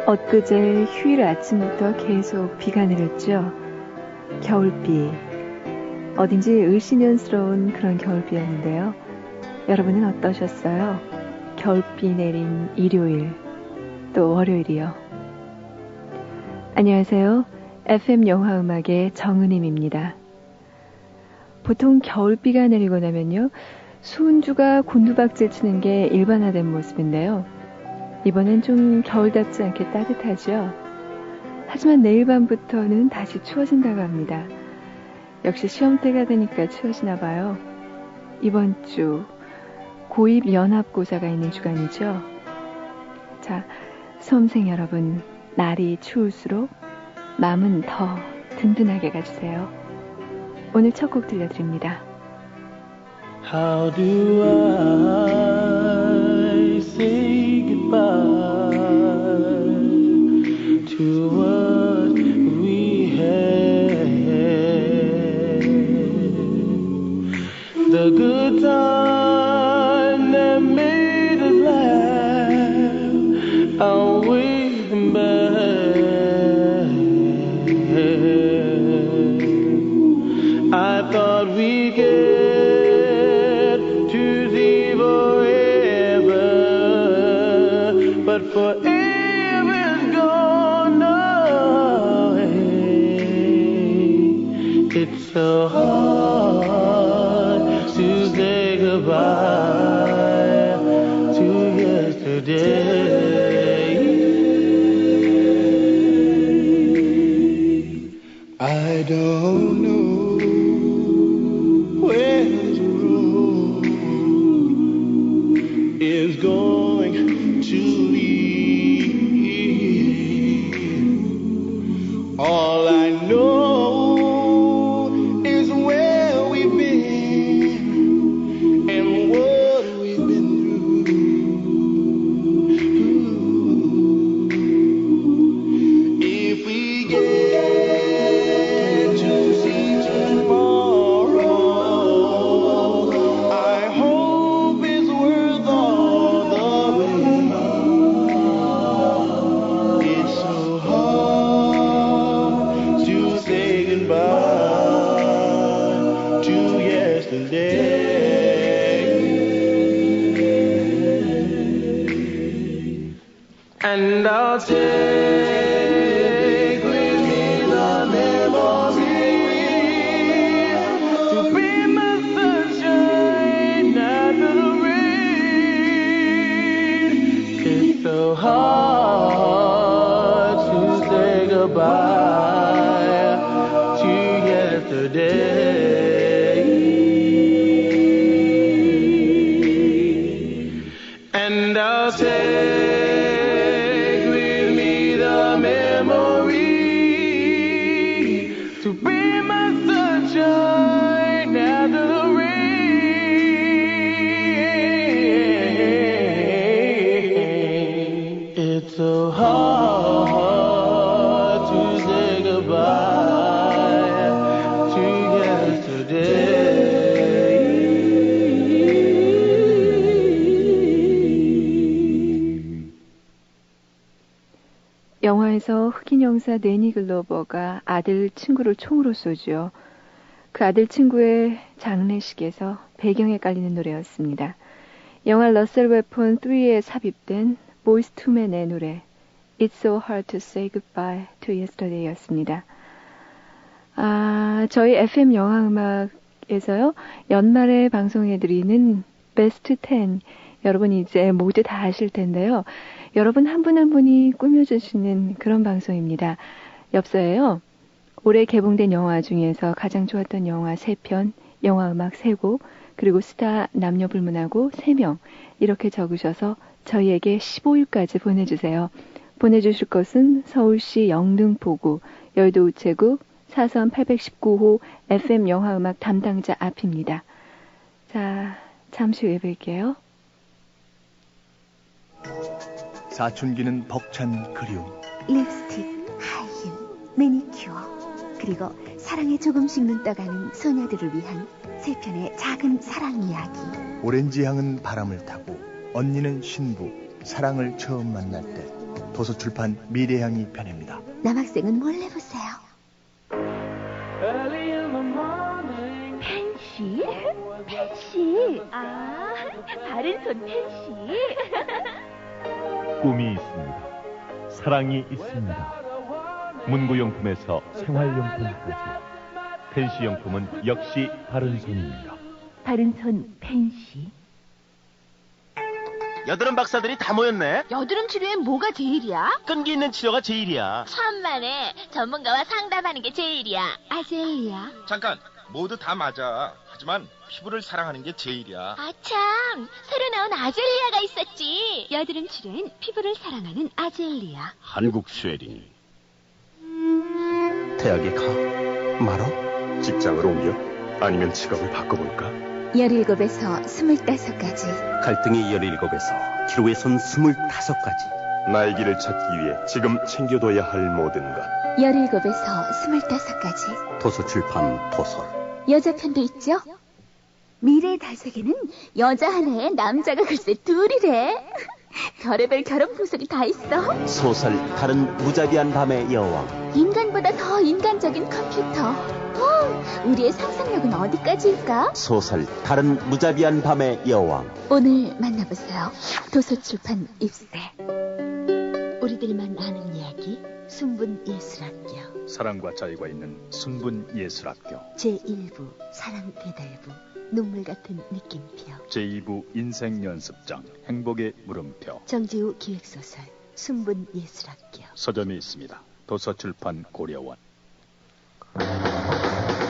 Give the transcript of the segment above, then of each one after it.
엊그제 휴일 아침부터 계속 비가 내렸죠. 겨울비. 어딘지 을씨년스러운 그런 겨울비였는데요. 여러분은 어떠셨어요? 겨울비 내린 일요일, 또 월요일이요. 안녕하세요. FM 영화음악의 정은임입니다. 보통 겨울비가 내리고 나면요, 수은주가 곤두박질 치는 게 일반화된 모습인데요. 이번엔 좀 겨울답지 않게 따뜻하죠. 하지만 내일 밤부터는 다시 추워진다고 합니다. 역시 시험때가 되니까 추워지나 봐요. 이번 주 고입 연합고사가 있는 주간이죠. 자, 수험생 여러분, 날이 추울수록 마음은 더 든든하게 가주세요. 오늘 첫 곡 들려드립니다. How do I say goodbye to what we had? The good time that made us laugh, I'll wait them back. I thought we'd get but forever's gone away. It's so hard to say goodbye to yesterday. I don't know where this road is going to lead. All I know is where we've been and what we've been through. If we get to see tomorrow, I hope it's worth all the pain. It's so hard to say goodbye to yesterday. And I'll take with me the memory to be my sunshine after the rain. It's so hard to say goodbye to yesterday. And I'll take with me the memory to be my sunshine after the rain. It's so hard to say goodbye to yesterday. 영화에서 흑인 형사 데니 글로버가 아들 친구를 총으로 쏘죠. 그 아들 친구의 장례식에서 배경에 깔리는 노래였습니다. 영화 러셀 웨폰 3에 삽입된 보이스 투 맨의 노래 It's so hard to say goodbye to yesterday였습니다. 저희 FM 영화음악에서요, 연말에 방송해드리는 베스트 10, 여러분 이제 모두 다 아실 텐데요. 여러분 한 분 한 분이 꾸며주시는 그런 방송입니다. 엽서에요, 올해 개봉된 영화 중에서 가장 좋았던 영화 3편, 영화음악 3곡, 그리고 스타 남녀 불문하고 3명, 이렇게 적으셔서 저희에게 15일까지 보내주세요. 보내주실 것은 서울시 영등포구, 여의도 우체국 4선 819호 FM 영화음악 담당자 앞입니다. 자, 잠시 후에 뵐게요. 사춘기는 벅찬 그리움, 립스틱, 하이힐, 매니큐어, 그리고 사랑에 조금씩 눈 떠가는 소녀들을 위한 3편의 작은 사랑 이야기. 오렌지 향은 바람을 타고 언니는 신부, 사랑을 처음 만날 때. 도서출판 미래향이 편입니다. 남학생은 몰래 보세요. Early in the morning. 펜시? 펜시. 아, 바른 손 펜시. 꿈이 있습니다. 사랑이 있습니다. 문구용품에서 생활용품까지. 펜시용품은 역시 바른손입니다. 바른손 펜시. 여드름 박사들이 다 모였네. 여드름 치료엔 뭐가 제일이야? 끈기 있는 치료가 제일이야. 천만에 전문가와 상담하는 게 제일이야. 아젤리야. 잠깐, 모두 다 맞아. 하지만 피부를 사랑하는 게 제일이야. 아참, 새로 나온 아젤리아가 있었지. 여드름 치료엔 피부를 사랑하는 아젤리아. 한국 쉐리. 대학에 가? 말어? 직장을 옮겨? 아니면 직업을 바꿔볼까? 17에서 25까지. 갈등이 17에서 기로에선 25까지. 나의 길을 찾기 위해 지금 챙겨둬야 할 모든 것. 17에서 25까지. 도서출판 도서. 여자 편도 있죠? 미래 다세계는 여자 하나에 남자가 글쎄 둘이래. 별의별 결혼 풍속이 다 있어. 소설 다른 무자비한 밤의 여왕. 인간보다 더 인간적인 컴퓨터. 우리의 상상력은 어디까지일까? 소설 다른 무자비한 밤의 여왕. 오늘 만나보세요. 도서출판 입세. 우리들만 아는 이야기, 순분예술학교. 사랑과 자유가 있는 순분예술학교. 제1부 사랑배달부, 눈물 같은 느낌표. 제2부 인생연습장, 행복의 물음표. 정지우 기획소설, 순분예술학교. 서점이 있습니다. 도서출판 고려원.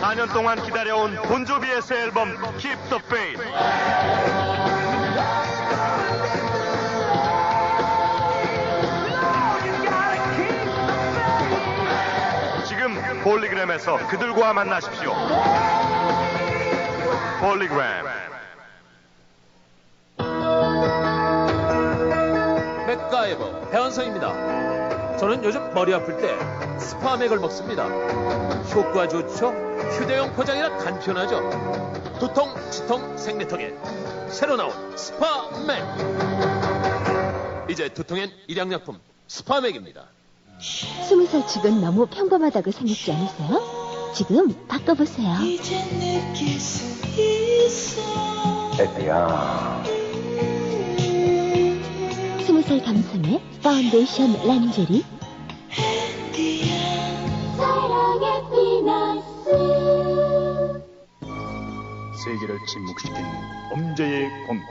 4년 동안 기다려온 본조비의 새 앨범 Keep the Faith. 지금 폴리그램에서 그들과 만나십시오. 폴리그램. 맥가이버 배원성입니다. 저는 요즘 머리 아플 때 스파맥을 먹습니다. 효과 좋죠? 휴대용 포장이라 간편하죠. 두통, 치통, 생리통에 새로 나온 스파맥. 이제 두통엔 일양약품 스파맥입니다. 20살 치곤 너무 평범하다고 생각지 않으세요? 지금 바꿔보세요. 에피야. 20살 감성의 파운데이션 람제리. 사랑의 피너스. 세계를 침묵시킨 범죄의 공포.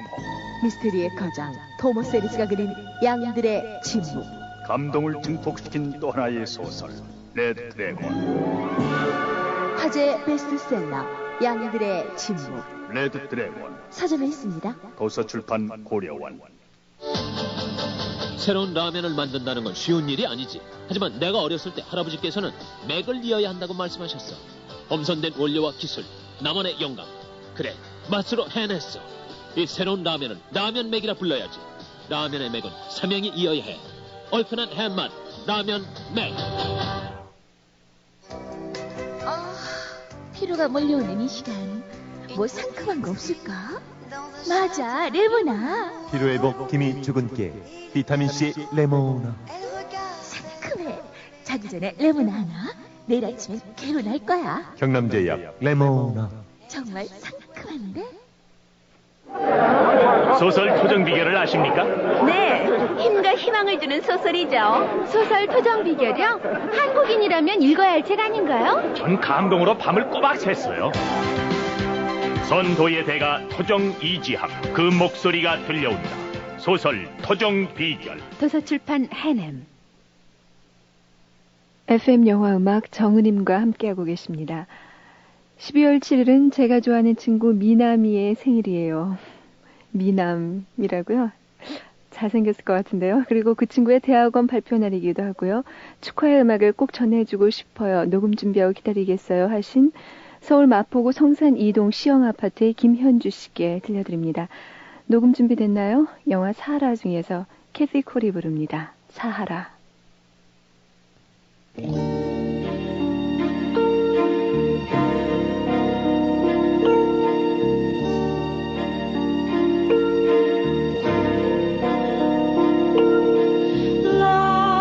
미스테리의 거장 토머스 에리스가 그린 양들의 침묵. 감동을 증폭시킨 또 하나의 소설 레드 드래곤. 화제 베스트셀러 양들의 침묵. 레드 드래곤. 서점에 있습니다. 도서출판 고려원. 새로운 라면을 만든다는 건 쉬운 일이 아니지. 하지만 내가 어렸을 때 할아버지께서는 맥을 이어야 한다고 말씀하셨어. 엄선된 원료와 기술, 나만의 영감. 그래, 맛으로 해냈어. 이 새로운 라면은 라면 맥이라 불러야지. 라면의 맥은 사명이 이어야 해. 얼큰한 해맛, 라면 맥. 피로가 몰려오는 이 시간. 뭐 상큼한 거 없을까? 맞아, 레모나. 피로회복 힘이 죽은 깨 비타민C 레모나. 상큼해. 자기 전에 레모나 하나. 내일 아침엔 개운할 거야. 경남제약 레모나. 정말 상큼한데? 소설 토정 비결을 아십니까? 네, 힘과 희망을 주는 소설이죠. 소설 토정 비결이요? 한국인이라면 읽어야 할 책 아닌가요? 전 감동으로 밤을 꼬박 샜어요. 선도의 대가 토정 이지학, 그 목소리가 들려온다. 소설 토정 비결. 도서출판 해냄. FM 영화 음악 정은임과 함께하고 계십니다. 12월 7일은 제가 좋아하는 친구 미남이의 생일이에요. 미남이라고요? 잘생겼을 것 같은데요. 그리고 그 친구의 대학원 발표 날이기도 하고요. 축하의 음악을 꼭 전해주고 싶어요. 녹음 준비하고 기다리겠어요 하신 서울 마포구 성산 이동 시영 아파트의 김현주 씨께 들려드립니다. 녹음 준비됐나요? 영화 사하라 중에서 캐시 콜이 부릅니다. 사하라. Love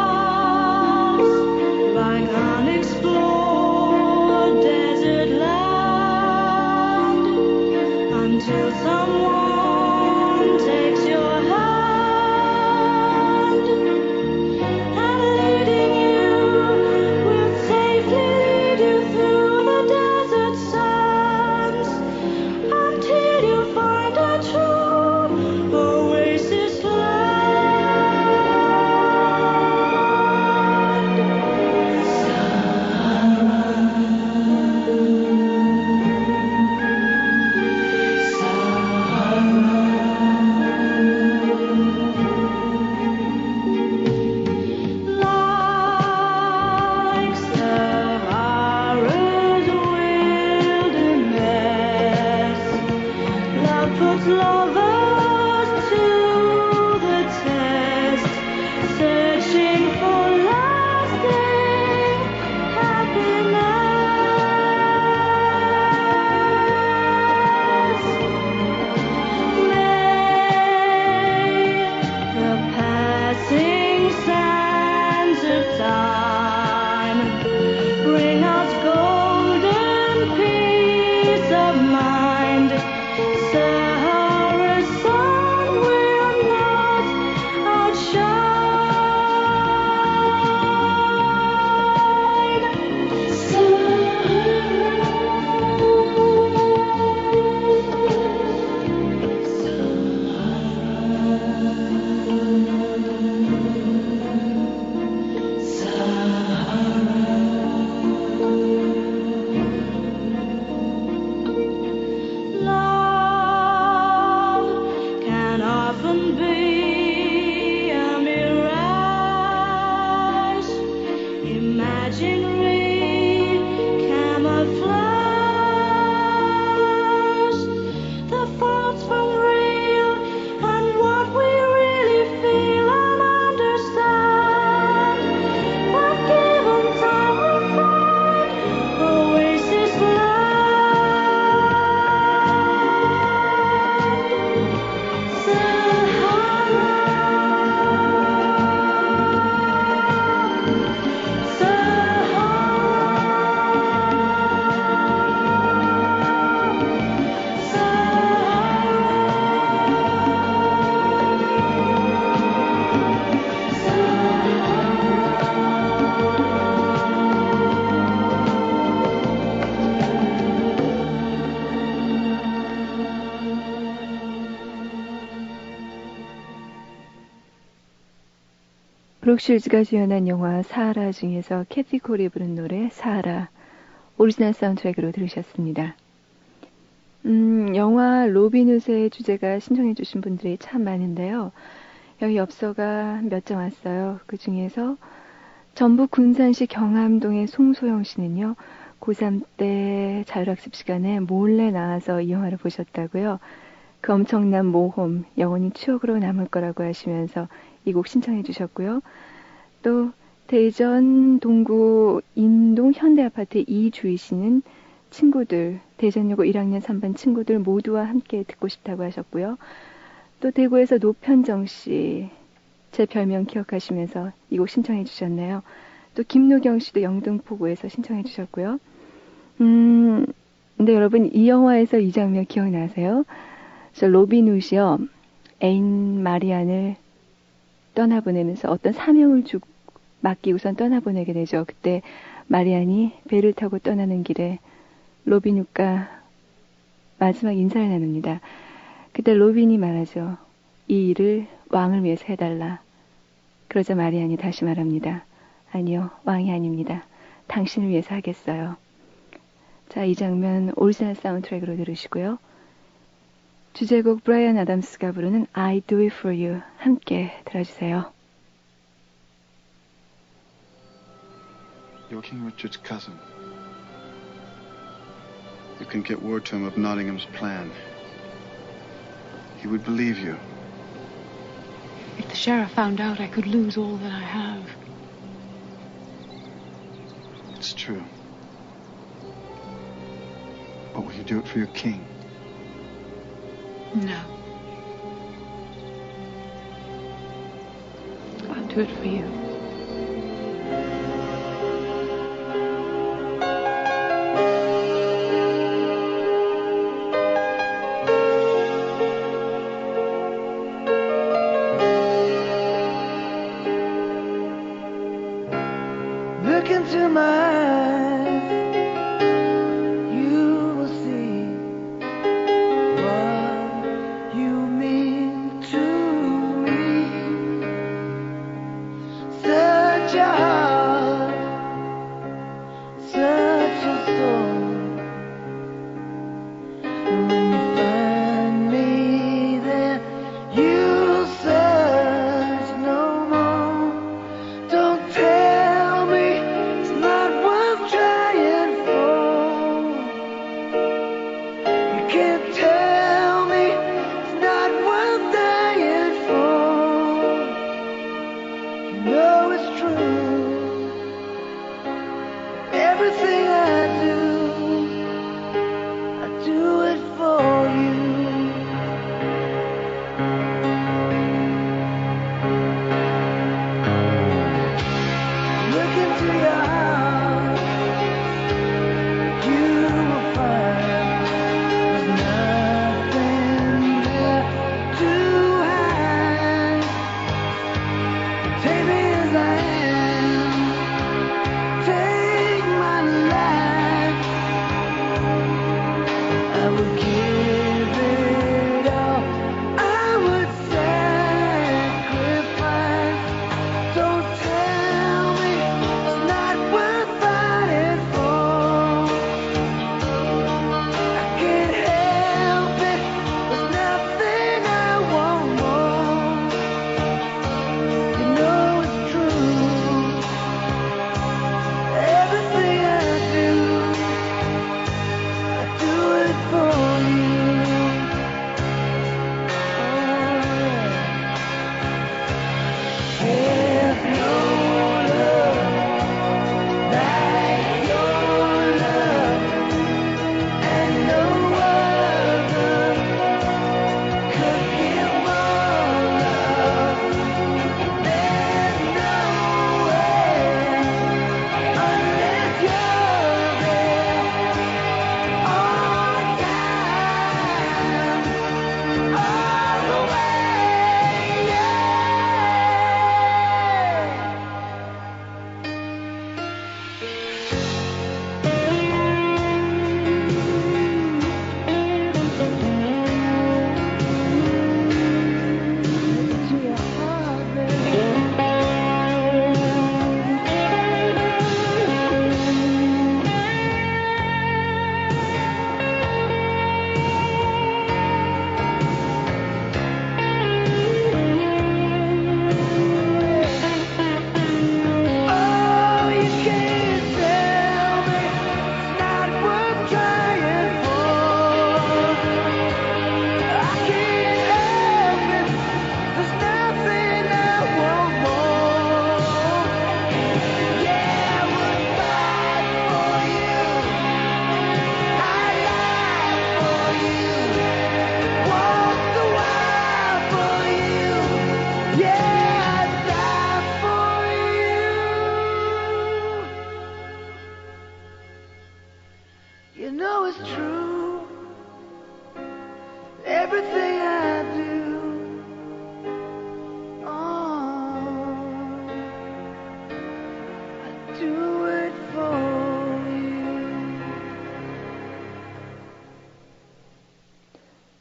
브룩 쉴즈가 주연한 영화 사하라 중에서 캐티 콜이 부른 노래 사하라 오리지널 사운드트랙으로 들으셨습니다. 영화 로빈 훗의 주제가 신청해 주신 분들이 참 많은데요. 여기 엽서가 몇 장 왔어요. 그 중에서 전북 군산시 경암동의 송소영 씨는요. 고3 때 자율학습 시간에 몰래 나와서 이 영화를 보셨다고요. 그 엄청난 모험, 영원히 추억으로 남을 거라고 하시면서 이 곡 신청해 주셨고요. 또 대전 동구 인동 현대아파트 이주희 씨는 친구들, 대전여고 1학년 3반 친구들 모두와 함께 듣고 싶다고 하셨고요. 또 대구에서 노편정 씨, 제 별명 기억하시면서 이 곡 신청해 주셨네요. 또 김노경 씨도 영등포구에서 신청해 주셨고요. 근데 여러분 이 영화에서 이 장면 기억나세요? 저 로빈 훗이요. 애인 마리안을 떠나보내면서 어떤 사명을 맡기고선 떠나보내게 되죠. 그때 마리안이 배를 타고 떠나는 길에 로빈 훗과 마지막 인사를 나눕니다. 그때 로빈이 말하죠. 이 일을 왕을 위해서 해달라. 그러자 마리안이 다시 말합니다. 아니요, 왕이 아닙니다. 당신을 위해서 하겠어요. 자, 이 장면 오리지널 사운드트랙으로 들으시고요. 주제곡 브라이언 아담스가 부르는 I Do It For You 함께 들어주세요. You're King Richard's cousin. You can get word to him of Nottingham's plan. He would believe you. If the sheriff found out, I could lose all that I have. It's true. But will you do it for your king? No. I'll do it for you. Look into my eyes, you will see what you mean to me. Such a heart, such a soul. And when you find me there, you'll search no more. Don't tell me it's not worth trying for. You can't tell me it's not worth dying for. You know it's true.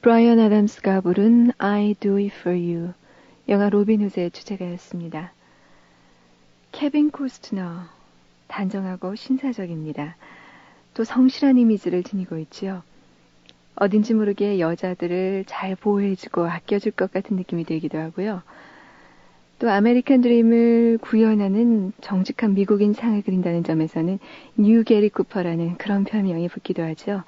브라이언 애덤스가 부른 I Do It For You, 영화 로빈 후드의 주제가였습니다. 케빈 코스트너, 단정하고 신사적입니다. 또 성실한 이미지를 지니고 있지요. 어딘지 모르게 여자들을 잘 보호해주고 아껴줄 것 같은 느낌이 들기도 하고요. 또 아메리칸 드림을 구현하는 정직한 미국인 상을 그린다는 점에서는 뉴 게리 쿠퍼라는 그런 별명이 붙기도 하죠.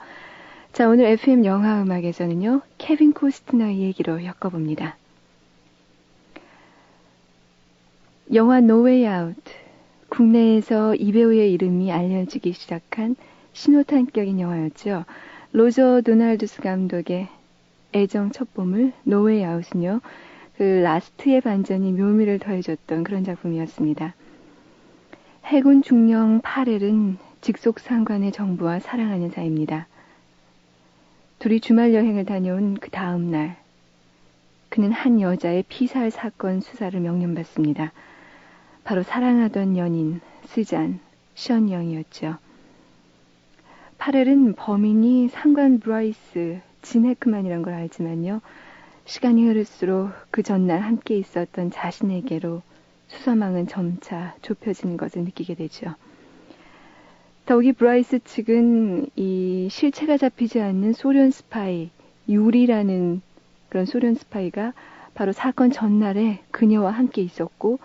자, 오늘 FM 영화 음악에서는요, 케빈 코스트너의 얘기로 엮어봅니다. 영화 No Way Out, 국내에서 이 배우의 이름이 알려지기 시작한 신호탄격인 영화였죠. 로저 도날드스 감독의 애정 첫보물 No Way Out은요, 그 라스트의 반전이 묘미를 더해줬던 그런 작품이었습니다. 해군 중령 파렐은 직속 상관의 정부와 사랑하는 사이입니다. 둘이 주말 여행을 다녀온 그 다음 날, 그는 한 여자의 피살 사건 수사를 명령받습니다. 바로 사랑하던 연인 스잔, 션 영이었죠. 파렐은 범인이 상관 브라이스, 진 해크만이란 걸 알지만요. 시간이 흐를수록 그 전날 함께 있었던 자신에게로 수사망은 점차 좁혀지는 것을 느끼게 되죠. 더욱이 브라이스 측은 이 실체가 잡히지 않는 소련 스파이, 유리라는 그런 소련 스파이가 바로 사건 전날에 그녀와 함께 있었고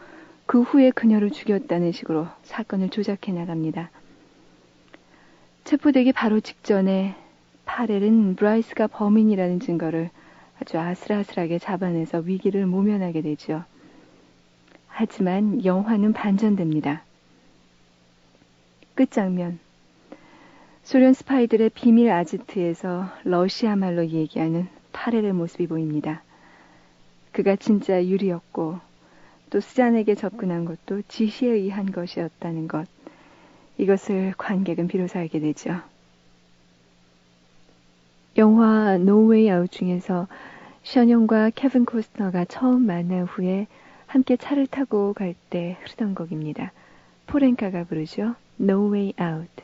그 후에 그녀를 죽였다는 식으로 사건을 조작해 나갑니다. 체포되기 바로 직전에 파렐은 브라이스가 범인이라는 증거를 아주 아슬아슬하게 잡아내서 위기를 모면하게 되죠. 하지만 영화는 반전됩니다. 끝장면, 소련 스파이들의 비밀 아지트에서 러시아 말로 얘기하는 파렐의 모습이 보입니다. 그가 진짜 유리였고 또 스잔에게 접근한 것도 지시에 의한 것이었다는 것, 이것을 관객은 비로소 알게 되죠. 영화 No Way Out 중에서 션영과 케빈 코스너가 처음 만난 후에 함께 차를 타고 갈 때 흐르던 곡입니다. 포렌카가 부르죠. No Way Out.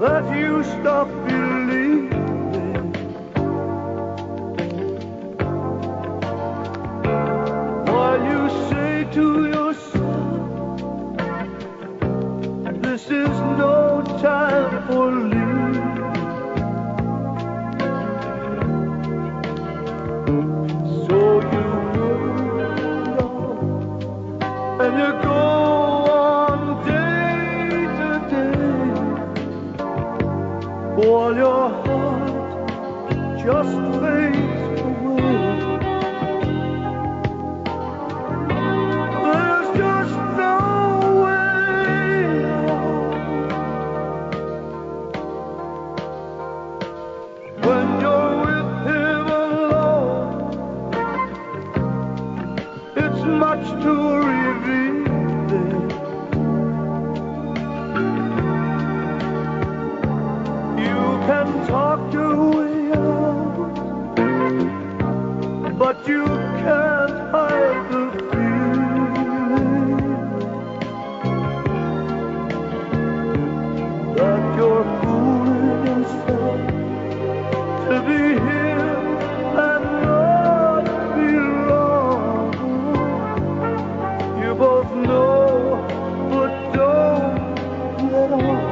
That you stop believing while you say to yourself, this is no time for leaving. So you go on and you go on day to day, while your heart just fades away. There's just no way out. When you're with him alone, it's much too revealing. Can talk your way out, but you can't hide the feeling that you're fooling yourself to be here and not be wrong. You both know, but don't let on.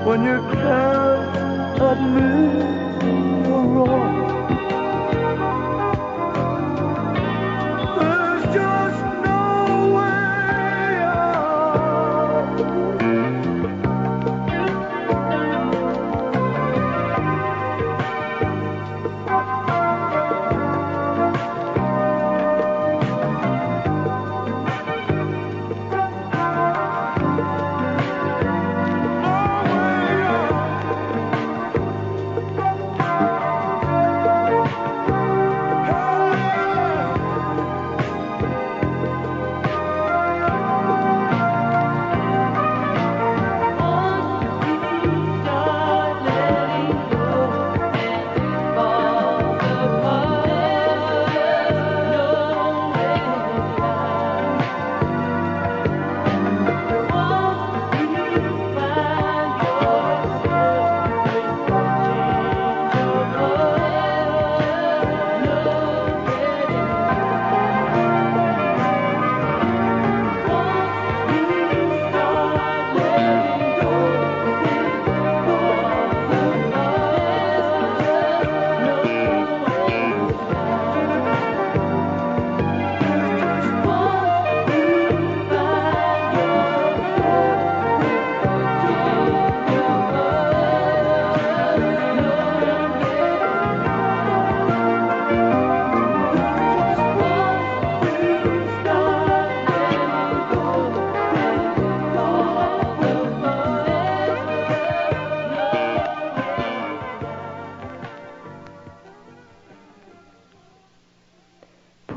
When you can't admit you're wrong.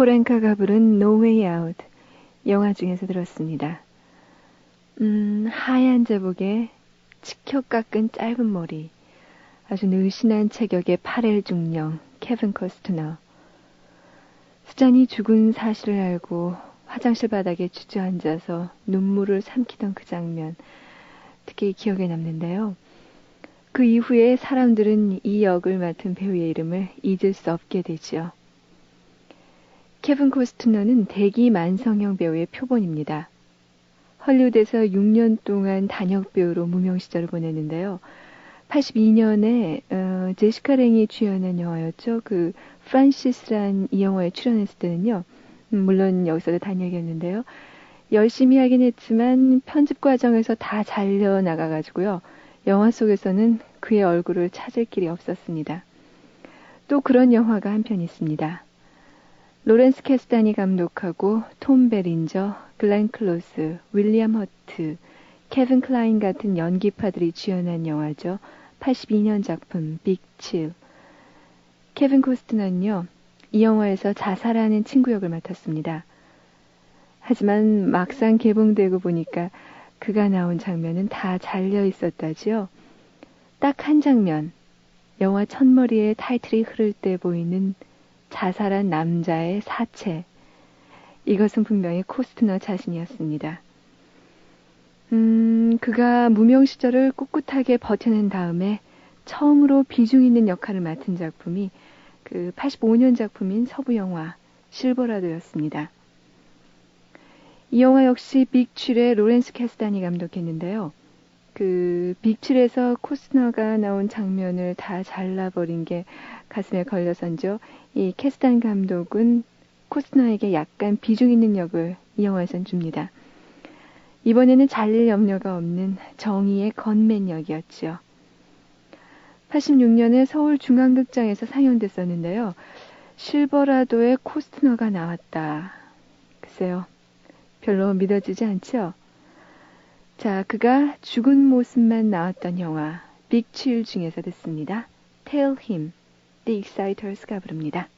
포렌카가 부른 No Way Out 영화 중에서 들었습니다. 하얀 제복에 치켜 깎은 짧은 머리, 아주 늘씬한 체격의 8엘 중령 케빈 코스트너. 수잔이 죽은 사실을 알고 화장실 바닥에 주저앉아서 눈물을 삼키던 그 장면, 특히 기억에 남는데요. 그 이후에 사람들은 이 역을 맡은 배우의 이름을 잊을 수 없게 되죠. 케빈 코스트너는 대기 만성형 배우의 표본입니다. 헐리우드에서 6년 동안 단역 배우로 무명 시절을 보냈는데요. 82년에 제시카 랭이 주연한 영화였죠. 그 프란시스란 이 영화에 출연했을 때는요. 물론 여기서도 단역이었는데요. 열심히 하긴 했지만 편집 과정에서 다 잘려나가가지고요. 영화 속에서는 그의 얼굴을 찾을 길이 없었습니다. 또 그런 영화가 한 편 있습니다. 로렌스 캐스다니 감독하고 톰 베린저, 글렌 클로스, 윌리엄 허트, 케빈 클라인 같은 연기파들이 주연한 영화죠. 82년 작품 빅 칠. 케빈 코스트너는요, 이 영화에서 자살하는 친구 역을 맡았습니다. 하지만 막상 개봉되고 보니까 그가 나온 장면은 다 잘려 있었다지요. 딱 한 장면, 영화 첫머리에 타이틀이 흐를 때 보이는 자살한 남자의 사체. 이것은 분명히 코스트너 자신이었습니다. 그가 무명 시절을 꿋꿋하게 버텨낸 다음에 처음으로 비중 있는 역할을 맡은 작품이 그 85년 작품인 서부 영화 실버라도였습니다. 이 영화 역시 빅7의 로렌스 캐스다니 감독했는데요. 그 빅7에서 코스트너가 나온 장면을 다 잘라버린 게 가슴에 걸려서인죠. 이 캐스다니 감독은 코스트너에게 약간 비중 있는 역을 이 영화에선 줍니다. 이번에는 잘릴 염려가 없는 정의의 건맨 역이었죠. 86년에 서울중앙극장에서 상영됐었는데요. 실버라도의 코스트너가 나왔다. 글쎄요. 별로 믿어지지 않죠? 자, 그가 죽은 모습만 나왔던 영화 빅7 중에서 듣습니다. Tell Him, The Exciters가 부릅니다.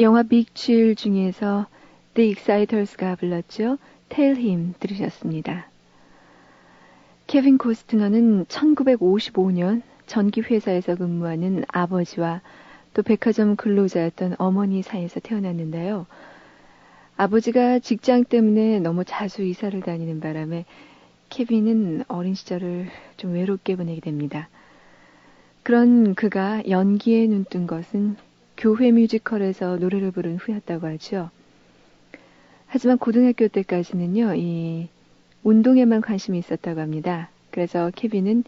영화 빅 중에서 The Exciters가 불렀죠. Tell Him 들으셨습니다. 케빈 코스트너는 1955년 전기회사에서 근무하는 아버지와 또 백화점 근로자였던 어머니 사이에서 태어났는데요. 아버지가 직장 때문에 너무 자주 이사를 다니는 바람에 케빈은 어린 시절을 좀 외롭게 보내게 됩니다. 그런 그가 연기에 눈뜬 것은 교회 뮤지컬에서 노래를 부른 후였다고 하죠. 하지만 고등학교 때까지는요, 이 운동에만 관심이 있었다고 합니다. 그래서 케빈은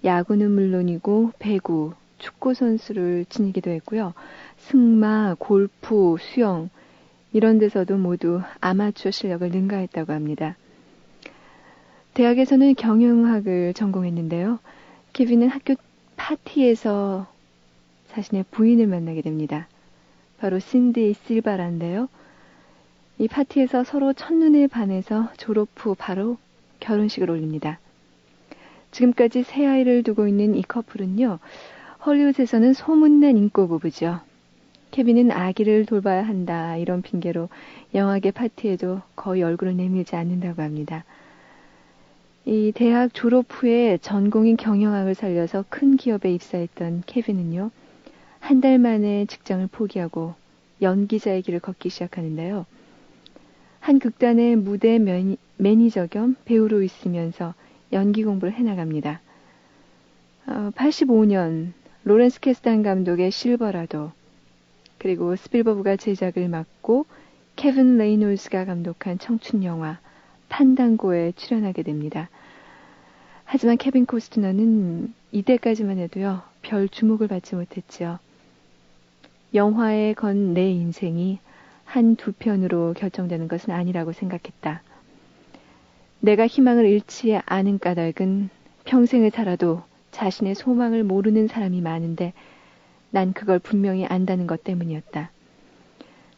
야구는 물론이고 배구, 축구 선수를 지니기도 했고요. 승마, 골프, 수영 이런 데서도 모두 아마추어 실력을 능가했다고 합니다. 대학에서는 경영학을 전공했는데요. 케빈은 학교 파티에서 자신의 부인을 만나게 됩니다. 바로 신디 실바라인데요. 이 파티에서 서로 첫눈에 반해서 졸업 후 바로 결혼식을 올립니다. 지금까지 세 아이를 두고 있는 이 커플은요. 헐리우드에서는 소문난 인고 부부죠. 케빈은 아기를 돌봐야 한다 이런 핑계로 영화계 파티에도 거의 얼굴을 내밀지 않는다고 합니다. 이 대학 졸업 후에 전공인 경영학을 살려서 큰 기업에 입사했던 케빈은요. 한 달 만에 직장을 포기하고 연기자의 길을 걷기 시작하는데요. 한 극단의 무대 매니저 겸 배우로 있으면서 연기 공부를 해나갑니다. 85년 로렌스 캐스탄 감독의 실버라도 그리고 스필버그가 제작을 맡고 케빈 레이놀즈가 감독한 청춘 영화 판단고에 출연하게 됩니다. 하지만 케빈 코스트너는 이때까지만 해도요. 별 주목을 받지 못했죠. 영화에 건 내 인생이 한두 편으로 결정되는 것은 아니라고 생각했다. 내가 희망을 잃지 않은 까닭은 평생을 살아도 자신의 소망을 모르는 사람이 많은데 난 그걸 분명히 안다는 것 때문이었다.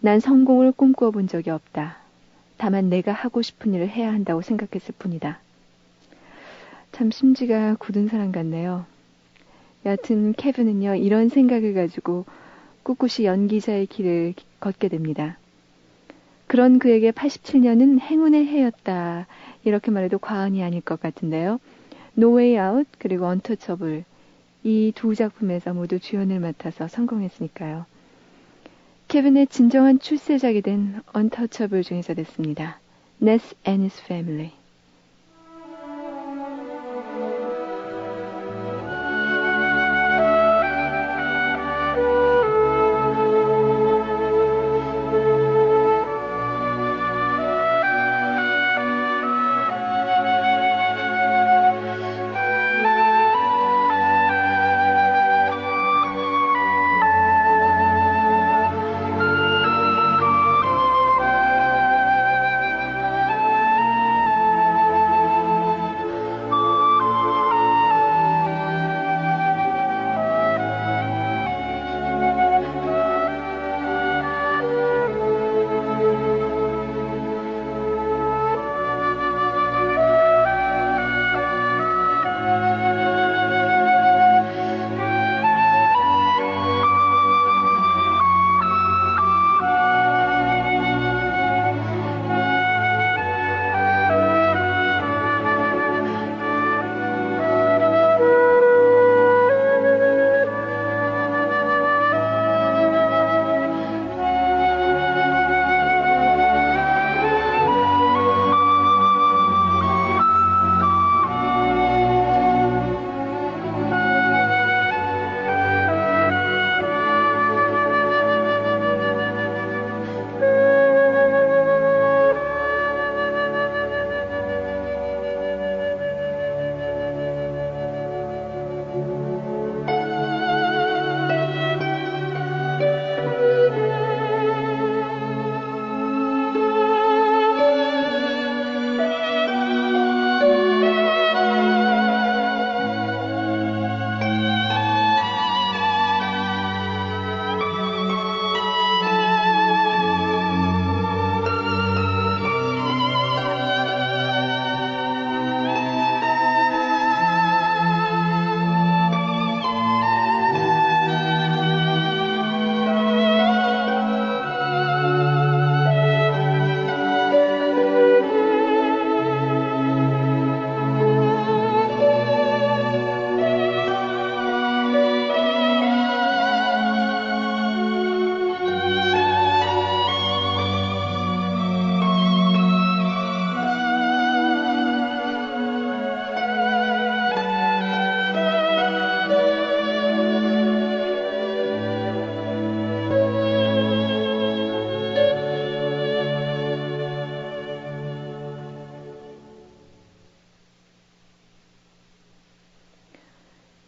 난 성공을 꿈꿔 본 적이 없다. 다만 내가 하고 싶은 일을 해야 한다고 생각했을 뿐이다. 참 심지가 굳은 사람 같네요. 여하튼 케빈은요. 이런 생각을 가지고 꿋꿋이 연기자의 길을 걷게 됩니다. 그런 그에게 87년은 행운의 해였다. 이렇게 말해도 과언이 아닐 것 같은데요. No Way Out 그리고 언터처블 이 두 작품에서 모두 주연을 맡아서 성공했으니까요. 케빈의 진정한 출세작이 된 언터처블 중에서 됐습니다. Ness and His Family.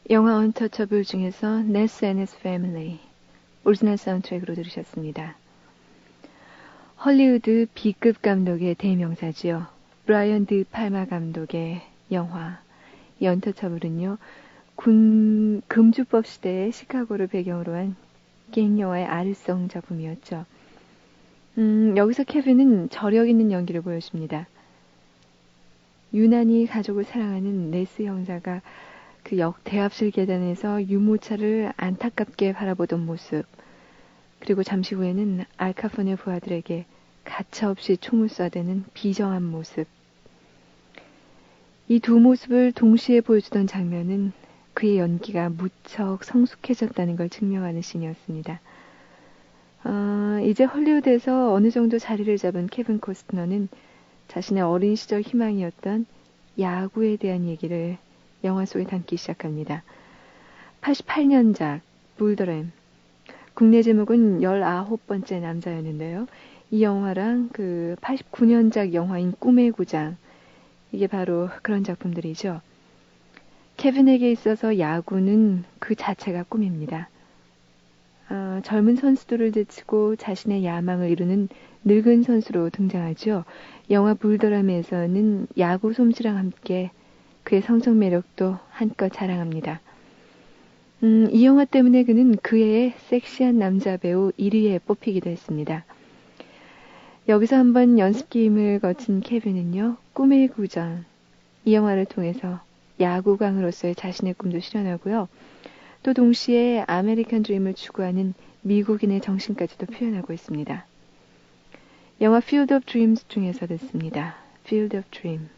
영화 언터처블 중에서 Ness and His Family 오리지널 사운드트랙으로 들으셨습니다. 헐리우드 B급 감독의 대명사지요. 브라이언 드 팔마 감독의 영화 이 언터처블은요. 금주법 시대의 시카고를 배경으로 한 게임 영화의 아류성 작품이었죠. 여기서 케빈은 저력 있는 연기를 보여줍니다. 유난히 가족을 사랑하는 네스 형사가 그 대합실 계단에서 유모차를 안타깝게 바라보던 모습, 그리고 잠시 후에는 알카포네 부하들에게 가차없이 총을 쏴대는 비정한 모습. 이 두 모습을 동시에 보여주던 장면은 그의 연기가 무척 성숙해졌다는 걸 증명하는 씬이었습니다. 이제 헐리우드에서 어느 정도 자리를 잡은 케빈 코스트너는 자신의 어린 시절 희망이었던 야구에 대한 얘기를 영화 속에 담기 시작합니다. 88년작 불더램, 국내 제목은 19번째 남자였는데요. 이 영화랑 그 89년작 영화인 꿈의 구장, 이게 바로 그런 작품들이죠. 케빈에게 있어서 야구는 그 자체가 꿈입니다. 젊은 선수들을 제치고 자신의 야망을 이루는 늙은 선수로 등장하죠. 영화 불더람에서는 야구 솜씨랑 함께 그의 성적 매력도 한껏 자랑합니다. 이 영화 때문에 그는 그의 섹시한 남자 배우 1위에 뽑히기도 했습니다. 여기서 한번 연습 게임을 거친 케빈은요, 꿈의 구장, 이 영화를 통해서 야구광으로서의 자신의 꿈도 실현하고요. 또 동시에 아메리칸 드림을 추구하는 미국인의 정신까지도 표현하고 있습니다. 영화 Field of Dreams 중에서 듣습니다. Field of Dream.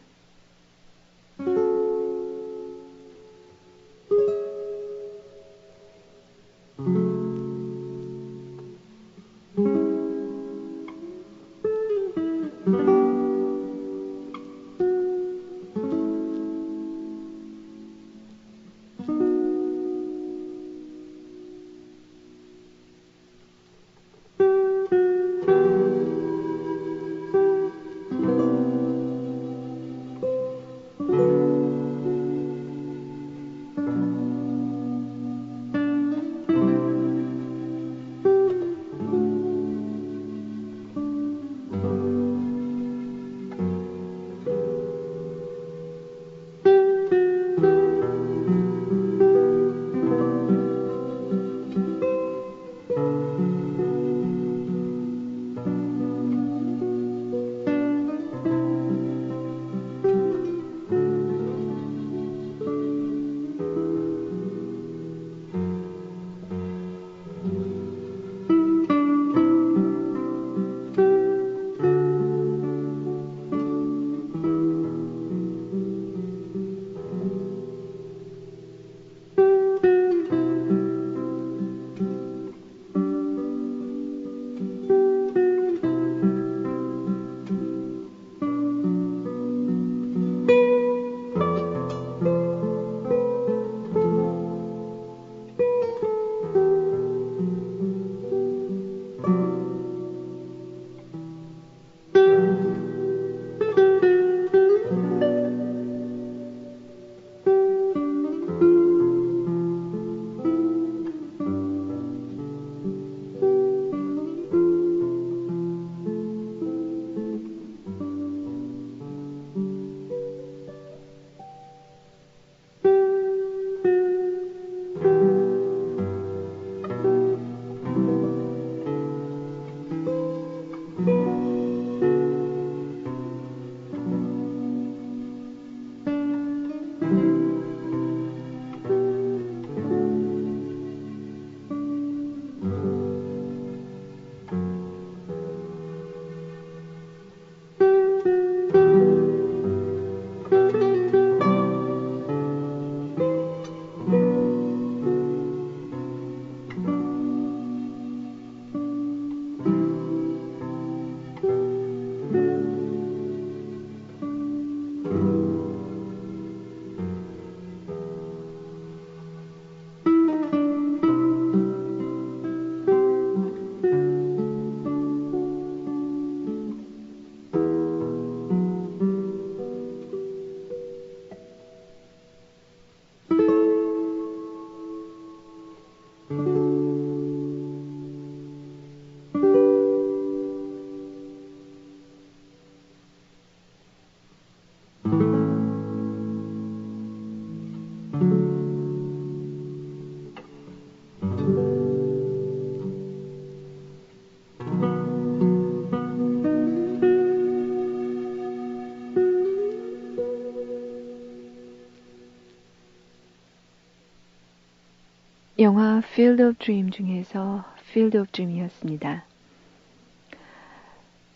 영화 Field of Dream 중에서 Field of Dream이었습니다.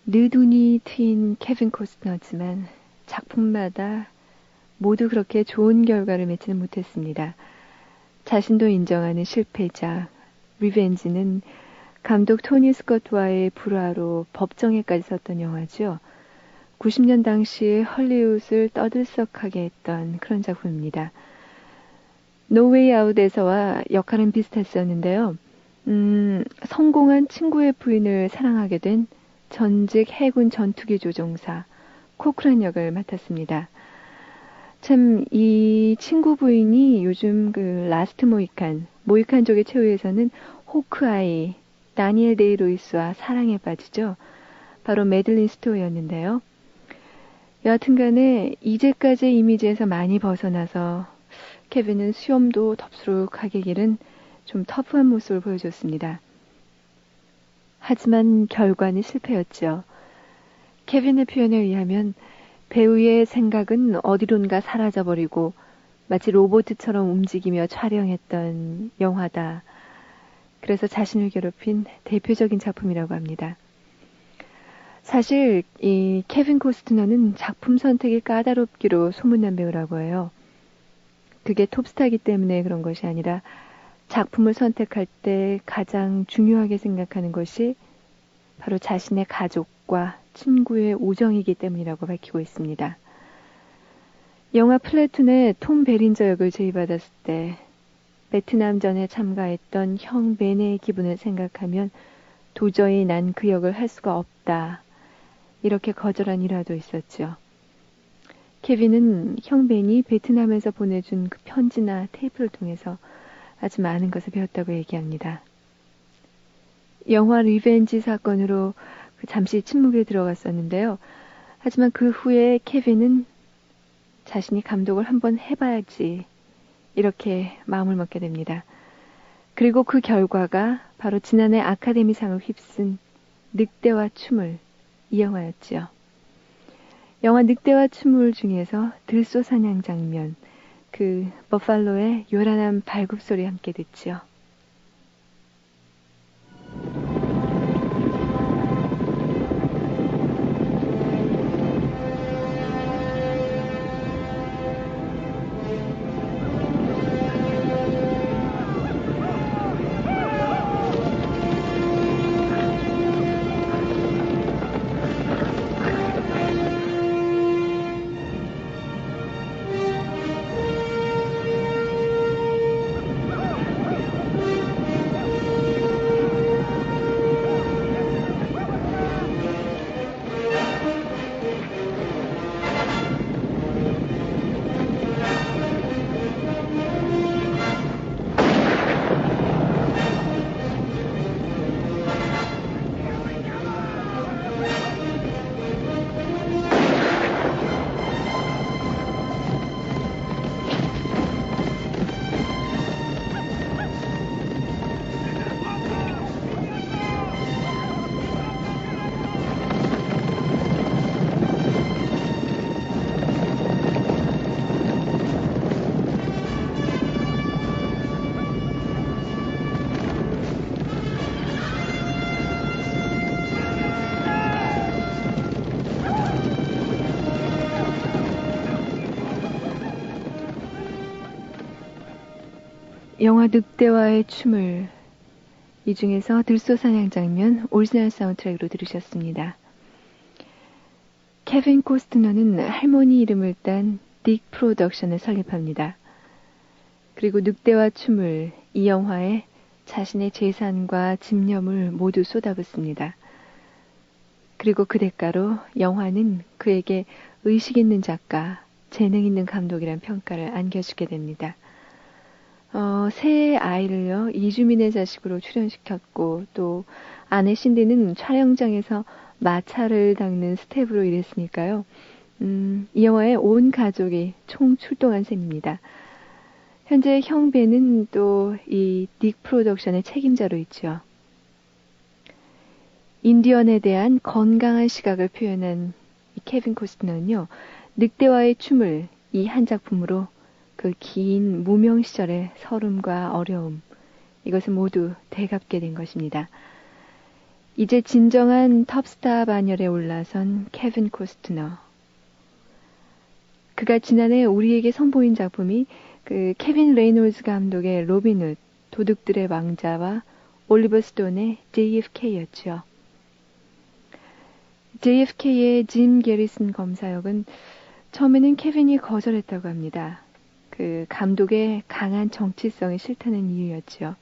느눈이 트인 케빈 코스너지만 작품마다 모두 그렇게 좋은 결과를 맺지는 못했습니다. 자신도 인정하는 실패작 리벤지는 감독 토니 스콧와의 불화로 법정에까지 섰던 영화죠. 90년 당시에 헐리우드를 떠들썩하게 했던 그런 작품입니다. 노웨이 아웃에서와 역할은 비슷했었는데요. 성공한 친구의 부인을 사랑하게 된 전직 해군 전투기 조종사 코크란 역을 맡았습니다. 참 이 친구 부인이 요즘 그 라스트 모이칸족의 최후에서는 호크아이 다니엘 데이로이스와 사랑에 빠지죠. 바로 매들린 스토어였는데요. 여하튼간에 이제까지의 이미지에서 많이 벗어나서 케빈은 수염도 덥수룩하게 기른 좀 터프한 모습을 보여줬습니다. 하지만 결과는 실패였죠. 케빈의 표현에 의하면 배우의 생각은 어디론가 사라져버리고 마치 로봇처럼 움직이며 촬영했던 영화다. 그래서 자신을 괴롭힌 대표적인 작품이라고 합니다. 사실 이 케빈 코스트너는 작품 선택이 까다롭기로 소문난 배우라고 해요. 그게 톱스타이기 때문에 그런 것이 아니라 작품을 선택할 때 가장 중요하게 생각하는 것이 바로 자신의 가족과 친구의 우정이기 때문이라고 밝히고 있습니다. 영화 플래툰의 톰 베린저 역을 제의받았을 때 베트남전에 참가했던 형 베네의 기분을 생각하면 도저히 난 그 역을 할 수가 없다. 이렇게 거절한 일화도 있었죠. 케빈은 형 벤이 베트남에서 보내준 그 편지나 테이프를 통해서 아주 많은 것을 배웠다고 얘기합니다. 영화 리벤지 사건으로 잠시 침묵에 들어갔었는데요. 하지만 그 후에 케빈은 자신이 감독을 한번 해봐야지 이렇게 마음을 먹게 됩니다. 그리고 그 결과가 바로 지난해 아카데미상을 휩쓴 늑대와 춤을 이 영화였죠. 영화 늑대와 춤을 중에서 들소 사냥 장면, 그 버팔로의 요란한 발굽소리 함께 듣죠. 영화 늑대와의 춤을 이 중에서 들소사냥 장면 오리지널 사운드트랙으로 들으셨습니다. 케빈 코스트너는 할머니 이름을 딴 딕 프로덕션을 설립합니다. 그리고 늑대와 춤을 이 영화에 자신의 재산과 집념을 모두 쏟아붓습니다. 그리고 그 대가로 영화는 그에게 의식 있는 작가, 재능 있는 감독이란 평가를 안겨주게 됩니다. 새 아이를요, 이주민의 자식으로 출연시켰고, 또 아내 신디는 촬영장에서 마차를 닦는 스텝으로 일했으니까요. 이 영화에 온 가족이 총 출동한 셈입니다. 현재 형 벤은 또 이 딕 프로덕션의 책임자로 있죠. 인디언에 대한 건강한 시각을 표현한 이 케빈 코스트너는요, 늑대와의 춤을 이 한 작품으로 그 긴 무명 시절의 서름과 어려움, 이것은 모두 되갚게 된 것입니다. 이제 진정한 톱스타 반열에 올라선 케빈 코스트너. 그가 지난해 우리에게 선보인 작품이 그 케빈 레이놀즈 감독의 로빈 훗, 도둑들의 왕자와 올리버 스톤의 JFK였죠. JFK의 짐 게리슨 검사 역은 처음에는 케빈이 거절했다고 합니다. 그 감독의 강한 정치성이 싫다는 이유였죠.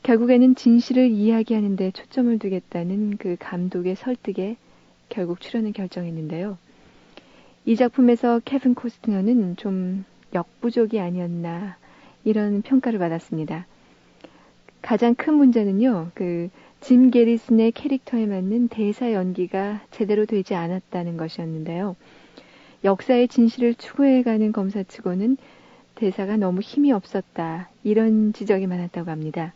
결국에는 진실을 이야기하는 데 초점을 두겠다는 그 감독의 설득에 결국 출연을 결정했는데요. 이 작품에서 케빈 코스트너는 좀 역부족이 아니었나 이런 평가를 받았습니다. 가장 큰 문제는요, 그 짐 게리슨의 캐릭터에 맞는 대사 연기가 제대로 되지 않았다는 것이었는데요. 역사의 진실을 추구해가는 검사치고는 대사가 너무 힘이 없었다 이런 지적이 많았다고 합니다.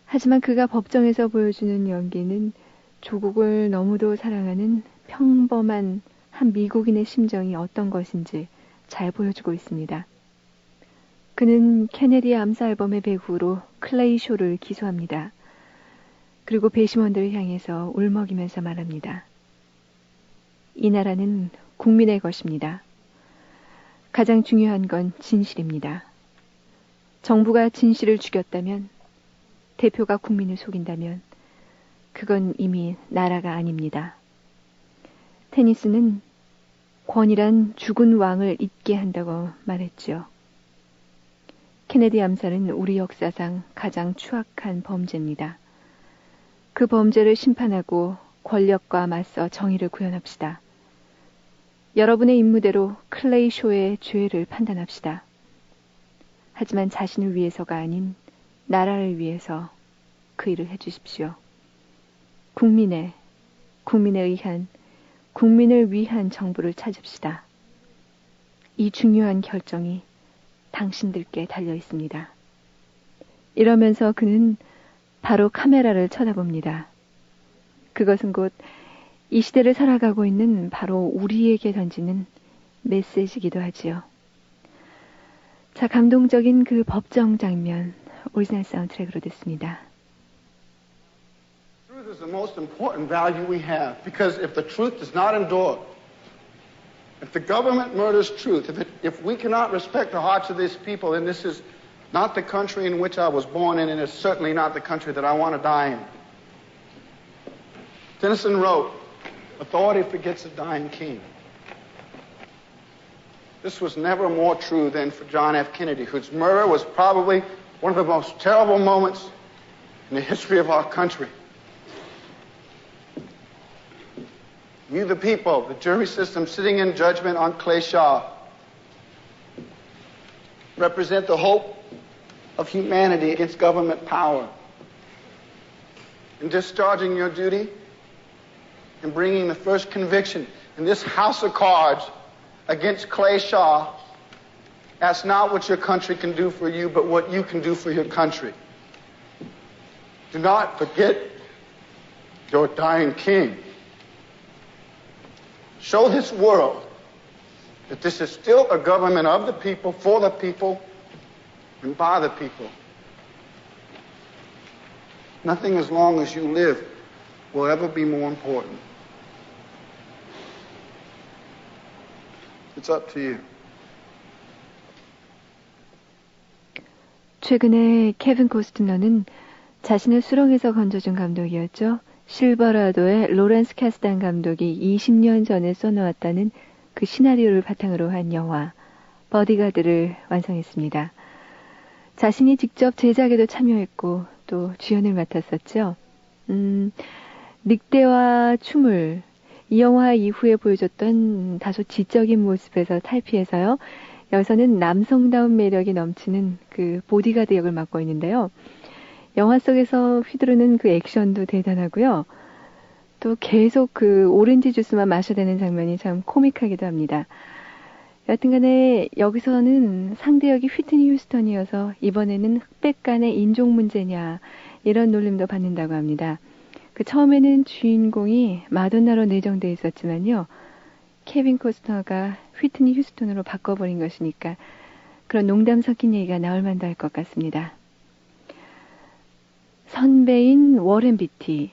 하지만 그가 법정에서 보여주는 연기는 조국을 너무도 사랑하는 평범한 한 미국인의 심정이 어떤 것인지 잘 보여주고 있습니다. 그는 케네디 암사 앨범의 배후로 클레이 쇼를 기소합니다. 그리고 배심원들을 향해서 울먹이면서 말합니다. 이 나라는 국민의 것입니다. 가장 중요한 건 진실입니다. 정부가 진실을 죽였다면, 대표가 국민을 속인다면 그건 이미 나라가 아닙니다. 테니스는 권위란 죽은 왕을 잊게 한다고 말했죠. 케네디 암살은 우리 역사상 가장 추악한 범죄입니다. 그 범죄를 심판하고 권력과 맞서 정의를 구현합시다. 여러분의 임무대로 클레이 쇼의 죄를 판단합시다. 하지만 자신을 위해서가 아닌 나라를 위해서 그 일을 해주십시오. 국민을 위한 정부를 찾읍시다. 이 중요한 결정이 당신들께 달려 있습니다. 이러면서 그는 바로 카메라를 쳐다봅니다. 그것은 곧 이 시대를 살아가고 있는 바로 우리에게 던지는 메시지이기도 하지요. 자, 감동적인 그 법정 장면 오리지널 사운드트랙으로 듣습니다. Truth is the most important value we have because if the truth does not endure, if the government murders truth, if we cannot respect the hearts of these people, then this is not the country in which I was born in, and it's certainly not the country that I want to die in. Tennyson wrote, "Authority forgets a dying king." This was never more true than for John F. Kennedy, whose murder was probably one of the most terrible moments in the history of our country. You, the people, the jury system sitting in judgment on Clay Shaw, represent the hope of humanity against government power. In discharging your duty and bringing the first conviction in this house of cards against Clay Shaw, that's not what your country can do for you, but what you can do for your country. Do not forget your dying king. Show this world that this is still a government of the people, for the people, and by the people. Nothing as long as you live will ever be more important. It's up to you. 최근에 케빈 코스트너는 자신을 수렁에서 건져준 감독이었죠. 실버라도의 로렌스 캐스단 감독이 20년 전에 써놓았다는 그 시나리오를 바탕으로 한 영화 버디가드를 완성했습니다. 자신이 직접 제작에도 참여했고 또 주연을 맡았었죠. 늑대와 춤을 이 영화 이후에 보여줬던 다소 지적인 모습에서 탈피해서요. 여기서는 남성다운 매력이 넘치는 그 보디가드 역을 맡고 있는데요. 영화 속에서 휘두르는 그 액션도 대단하고요. 또 계속 그 오렌지 주스만 마셔야 되는 장면이 참 코믹하기도 합니다. 여튼간에 여기서는 상대역이 휘트니 휴스턴이어서 이번에는 흑백 간의 인종 문제냐 이런 놀림도 받는다고 합니다. 그 처음에는 주인공이 마돈나로 내정돼 있었지만요. 케빈 코스터가 휘트니 휴스턴으로 바꿔버린 것이니까 그런 농담 섞인 얘기가 나올 만도 할 것 같습니다. 선배인 워렌 비티,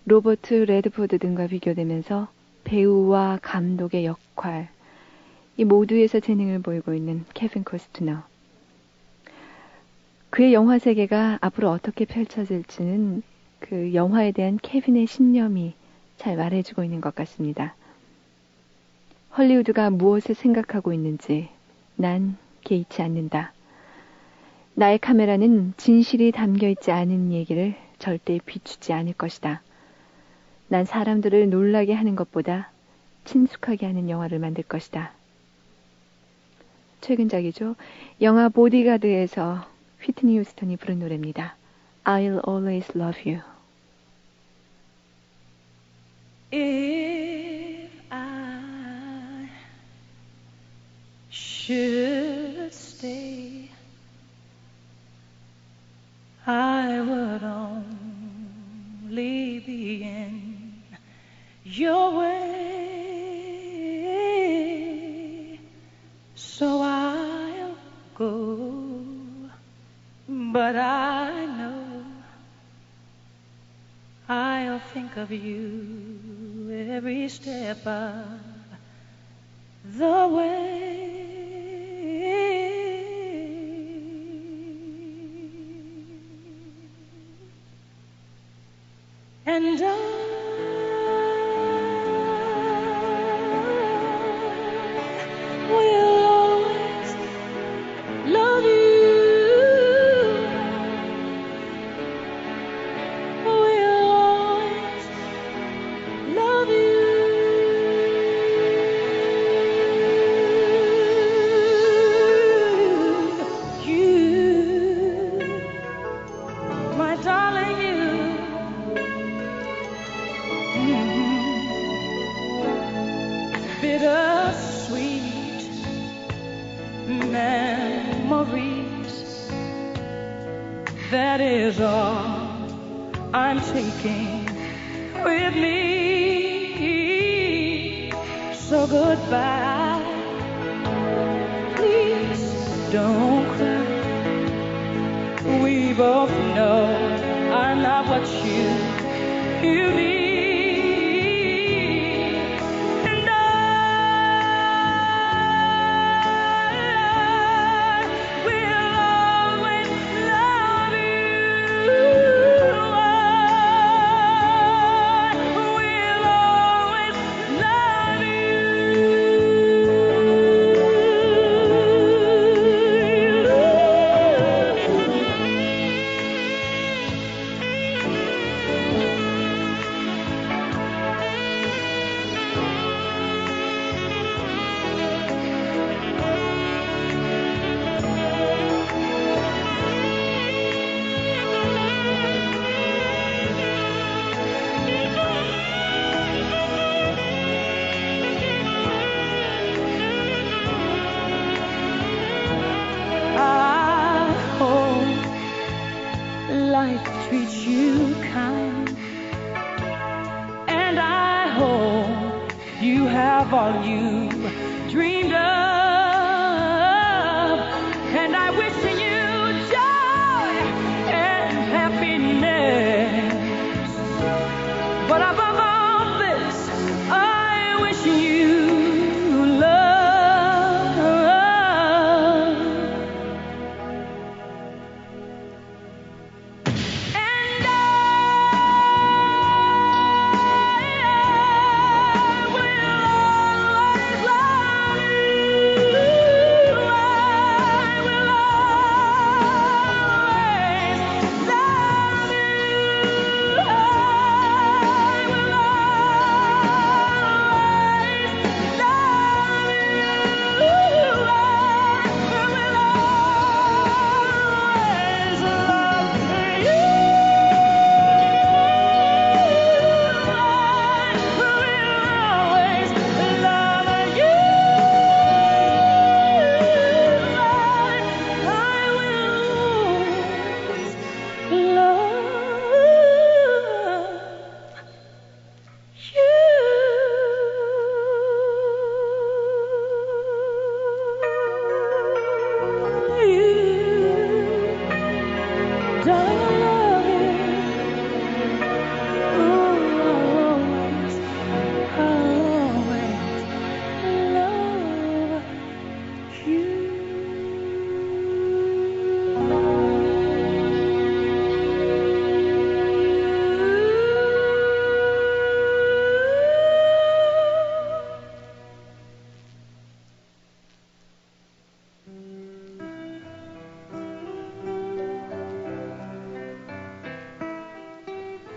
로버트 레드포드 등과 비교되면서 배우와 감독의 역할, 이 모두에서 재능을 보이고 있는 케빈 코스트너. 그의 영화 세계가 앞으로 어떻게 펼쳐질지는 그 영화에 대한 케빈의 신념이 잘 말해주고 있는 것 같습니다. 헐리우드가 무엇을 생각하고 있는지 난 개의치 않는다. 나의 카메라는 진실이 담겨있지 않은 얘기를 절대 비추지 않을 것이다. 난 사람들을 놀라게 하는 것보다 친숙하게 하는 영화를 만들 것이다. 최근작이죠. 영화 보디가드에서 휘트니 휴스턴이 부른 노래입니다. I'll always love you. If I should stay, I would only be in your way, so I'll go, but I know I'll think of you every step of the way. And I will always love you. Will always love you. You, my darling, you. Bittersweet memories, that is all I'm taking with me. So goodbye, please don't cry. We both know I'm not what you need. Life treats you kind, and I hope you have all you dreamed of, and I wish you joy and happiness, but above all this, I wish you love.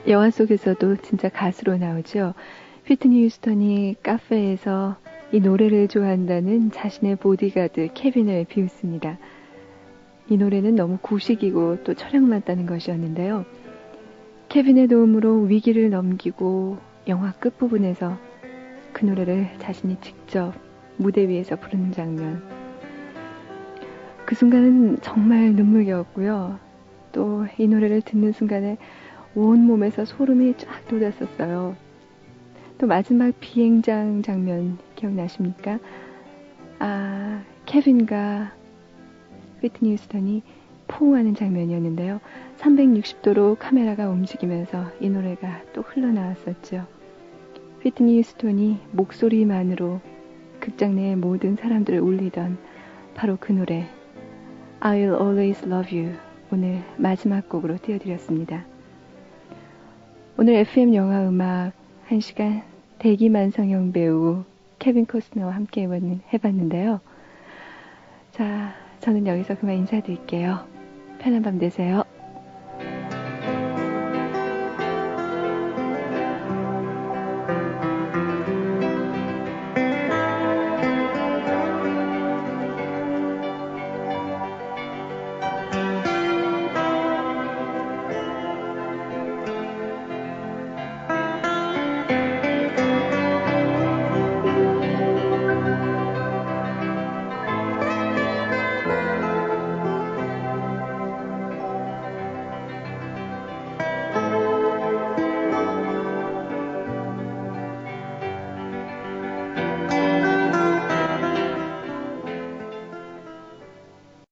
영화 속에서도 진짜 가수로 나오죠. 휘트니 휴스턴이 카페에서 이 노래를 좋아한다는 자신의 보디가드 케빈을 비웃습니다. 이 노래는 너무 구식이고 또 철학맞다는 것이었는데요. 케빈의 도움으로 위기를 넘기고 영화 끝부분에서 그 노래를 자신이 직접 무대 위에서 부르는 장면. 그 순간은 정말 눈물겨웠고요. 또 이 노래를 듣는 순간에 온몸에서 소름이 쫙 돋았었어요. 또 마지막 비행장 장면 기억나십니까? 케빈과 휘트니 휴스턴이 포옹하는 장면이었는데요. 360도로 카메라가 움직이면서 이 노래가 또 흘러나왔었죠. 휘트니 휴스턴이 목소리만으로 극장 내의 모든 사람들을 울리던 바로 그 노래 I'll Always Love You 오늘 마지막 곡으로 띄워드렸습니다. 오늘 FM 영화 음악 1시간 대기만성형 배우 케빈 코스너와 함께 해봤는데요. 자, 저는 여기서 그만 인사드릴게요. 편한 밤 되세요.